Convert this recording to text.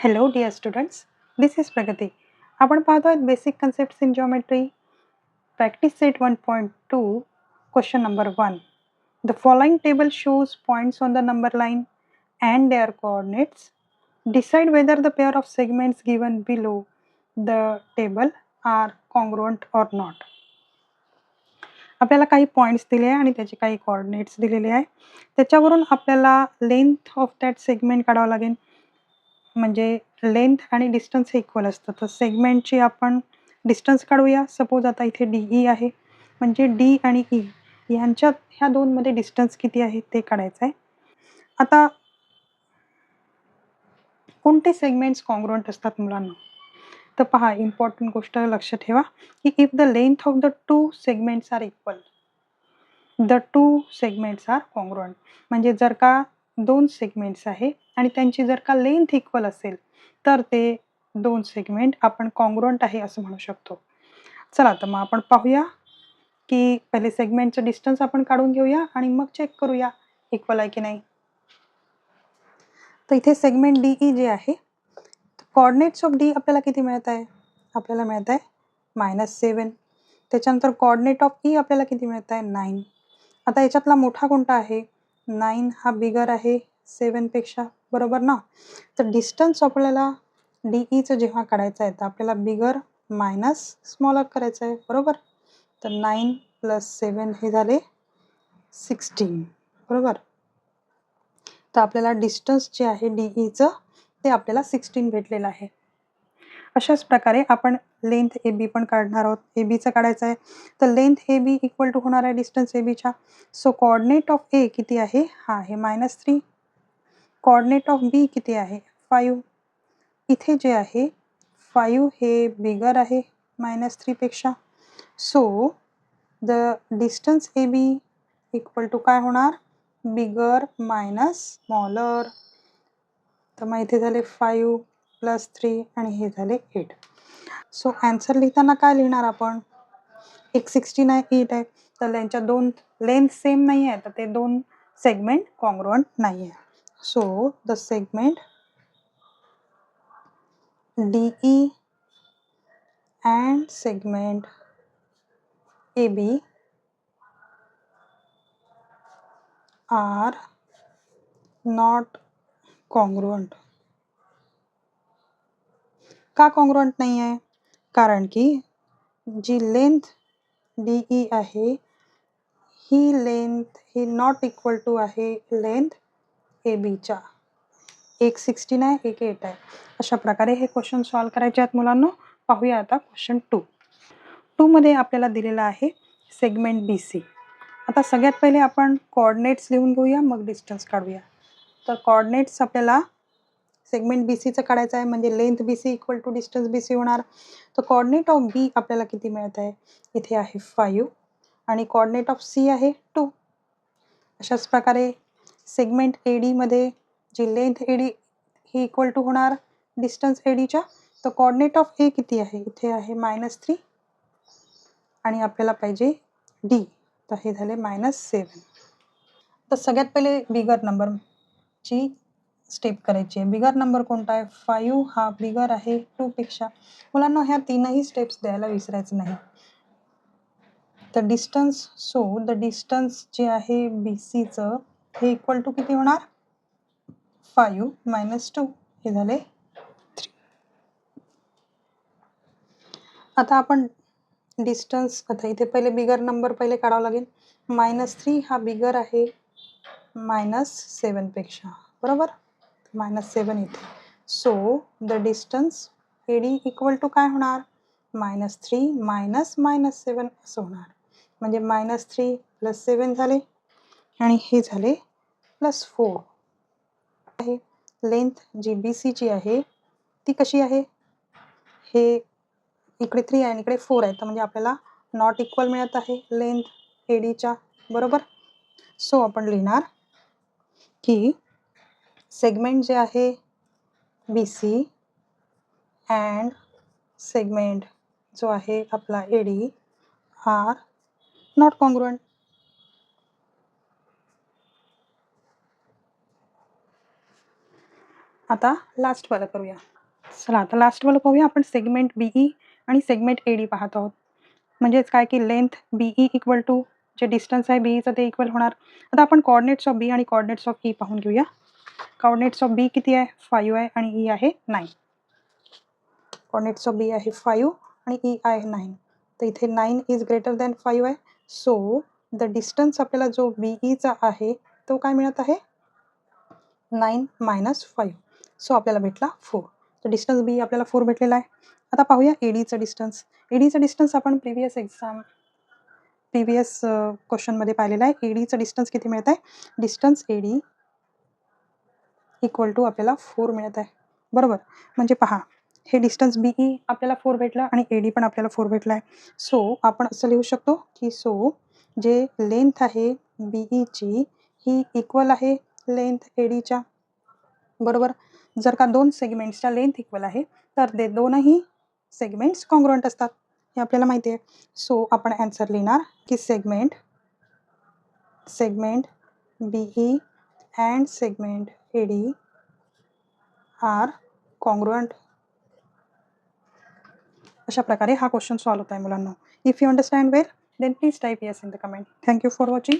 Hello dear students, this is Pragati. आपण पाहतोय basic concepts in geometry practice set 1.2 question number 1. The following table shows points on the number line and their coordinates. Decide whether the pair of segments given below the table are congruent or not. आपल्याला काही points दिले आहे आणि त्याचे काही coordinates दिलेले आहे. त्याच्यावरून आपल्याला लेंथ ऑफ दॅट सेगमेंट काढावं लागेल. म्हणजे लेंथ आणि डिस्टन्स हे इक्वल असतं. तर सेगमेंटची आपण डिस्टन्स काढूया. सपोज आता इथे DE आहे, म्हणजे D आणि E ह्यांच्यात ह्या दोनमध्ये डिस्टन्स किती आहे ते काढायचं आहे. आता कोणते सेगमेंट्स कॉन्ग्रुएंट असतात मुलांना? तर पहा, इम्पॉर्टंट गोष्ट लक्ष ठेवा की if the length of the two segments are equal, the two segments are congruent. म्हणजे जर का दोन सेगमेंट्स आहे आणि त्यांची जर का लेंथ इक्वल असेल तर ते दोन सेगमेंट आपण कॉन्ग्रुएंट आहे असं म्हणू शकतो. चला तर मग आपण पाहूया की पहिले सेगमेंटचं डिस्टन्स आपण काढून घेऊया आणि मग चेक करूया इक्वल आहे की नाही. तर इथे सेगमेंट DE जे आहे, कोऑर्डिनेट्स ऑफ D आपल्याला किती मिळत आहे? आपल्याला मिळत आहे -7. त्याच्यानंतर कोऑर्डिनेट ऑफ E आपल्याला किती मिळत आहे? 9. आता याच्यातला मोठा कोणता आहे? 9 हा बिगर आहे 7 पेक्षा, बरोबर ना? तर डिस्टन्स आपल्याला DEचं जेव्हा काढायचं आहे तर आपल्याला बिगर मायनस स्मॉलर करायचं आहे, बरोबर? तर 9 + 7 हे झाले 16, बरोबर? तर आपल्याला डिस्टन्स जे आहे DEचं ते आपल्याला 16 भेटलेलं आहे. अशाच प्रकारे आपण लेंथ AB पण काढणार आहोत. ABचं काढायचं आहे. तर लेंथ AB इक्वल टू होणार आहे डिस्टन्स ABच्या. सो कोऑर्डिनेट ऑफ A किती आहे? हा आहे -3. कोऑर्डिनेट ऑफ B किती आहे? 5. इथे जे आहे 5 हे बिगर आहे -3 पेक्षा. So the distance AB equal to काय होणार? Bigger minus smaller. तर मग इथे झाले 5 + 3 आणि हे झाले 8. सो आन्सर लिहिताना काय लिहिणार आपण? एक 16 आहे, 8 आहे. तर त्यांच्या दोन लेंथ सेम नाही आहे, तर ते दोन सेगमेंट कॉन्ग्रुएंट नाही आहे. So the segment DE and segment AB are not congruent. का कॉन्ग्रुएंट नाही आहे? कारण की जी लेंथ DE आहे ही लेंथ ही नॉट इक्वल टू आहे लेंथ ABच्या. एक 16 आहे, एक 8 आहे. अशा प्रकारे हे क्वेश्चन सॉल्व्ह करायचे आहेत मुलांनो. पाहूया आता क्वेश्चन 2. 2 मध्ये आपल्याला दिलेला आहे सेगमेंट BC. आता सगळ्यात पहिले आपण कोऑर्डिनेट्स लिहून घेऊया, मग डिस्टन्स काढूया. तर कोऑर्डिनेट्स आपल्याला सेगमेंट BCचं काढायचं आहे, म्हणजे length BC equal to distance BC होणार. तर कोऑर्डिनेट ऑफ B आपल्याला किती मिळत आहे? इथे आहे 5 आणि कोऑर्डिनेट ऑफ C आहे 2. अशाच प्रकारे सेगमेंट AD मध्ये जी लेंथ AD ही इक्वल टू होणार डिस्टन्स ADच्या. तर कोऑर्डिनेट ऑफ A किती आहे? इथे आहे -3 आणि आपल्याला पाहिजे D. तर हे झाले -7. तर सगळ्यात पहिले बिगर नंबरची स्टेप करायची आहे. बिगर नंबर कोणता आहे? 5 हा बिगर आहे 2 पेक्षा. मुलांना ह्या तीनही स्टेप्स द्यायला विसरायचं नाही. तर डिस्टन्स, सो द डिस्टन्स जे आहे BCचं हे इक्वल टू किती होणार? 5 - 2 हे झाले 3. आता आपण डिस्टन्स, आता इथे पहिले बिगर नंबर पहिले काढावं लागेल. -3 हा बिगर आहे -7 पेक्षा, बरोबर? -7 इथे. So the distance AD equal to काय होणार? -3 - -7 असं होणार. म्हणजे -3 + 7 झाले आणि हे झाले +4 आहे. लेंथ जी BCची आहे ती कशी आहे? हे इकडे 3 आहे आणि इकडे 4 आहे, तर म्हणजे आपल्याला नॉट इक्वल मिळत आहे लेंथ ADच्या, बरोबर? सो आपण लिहिणार की सेगमेंट जे आहे BC अँड सेगमेंट जो आहे आपला AD आर नॉट कॉन्ग्रुएंट. आता लास्टवालं करूया. चला आता लास्टवालं पाहूया आपण. सेगमेंट BE आणि सेगमेंट AD पाहत आहोत. म्हणजेच काय की लेंथ BE इक्वल टू जे डिस्टन्स आहे BEचं ते इक्वल होणार. आता आपण कोऑर्डिनेट्स ऑफ B आणि कोऑर्डिनेट्स ऑफ E पाहून घेऊया. कोऑर्डिनेट्स ऑफ B किती आहे? 5 आहे आणि E आहे 9. कोऑर्डिनेट्स ऑफ B आहे 5 आणि E आहे 9. तर इथे 9 इज ग्रेटर दॅन 5 आहे. सो द डिस्टन्स आपल्याला जो BEचा आहे तो काय मिळत आहे? 9 मायनस 5. सो आपल्याला भेटला 4. तर डिस्टन्स B आपल्याला 4 भेटलेला आहे. आता पाहूया ADचं डिस्टन्स. ADचं डिस्टन्स आपण प्रिव्हियस क्वेश्चनमध्ये पाहिलेलं आहे. ADचं डिस्टन्स किती मिळत आहे? डिस्टन्स AD इक्वल टू आपल्याला 4 मिळत आहे. बरोबर. म्हणजे पहा, हे डिस्टन्स BE आपल्याला 4 भेटलं आणि AD पण आपल्याला 4 भेटला आहे. सो आपण असं लिहू शकतो की जे लेंथ आहे BEची ही इक्वल आहे लेंथ ADच्या. बरोबर. जर का 2 सेगमेंट्सच्या लेंथ इक्वल आहे तर ते दोनही सेगमेंट्स कॉन्ग्रुएंट असतात, हे आपल्याला माहिती आहे. सो आपण आन्सर लिहिणार की segment BE and segment AD are congruent. अशा प्रकारे हा क्वेश्चन सॉल्व्ह होत आहे मुलांना. If you understand well then please type yes in the comment. Thank you for watching.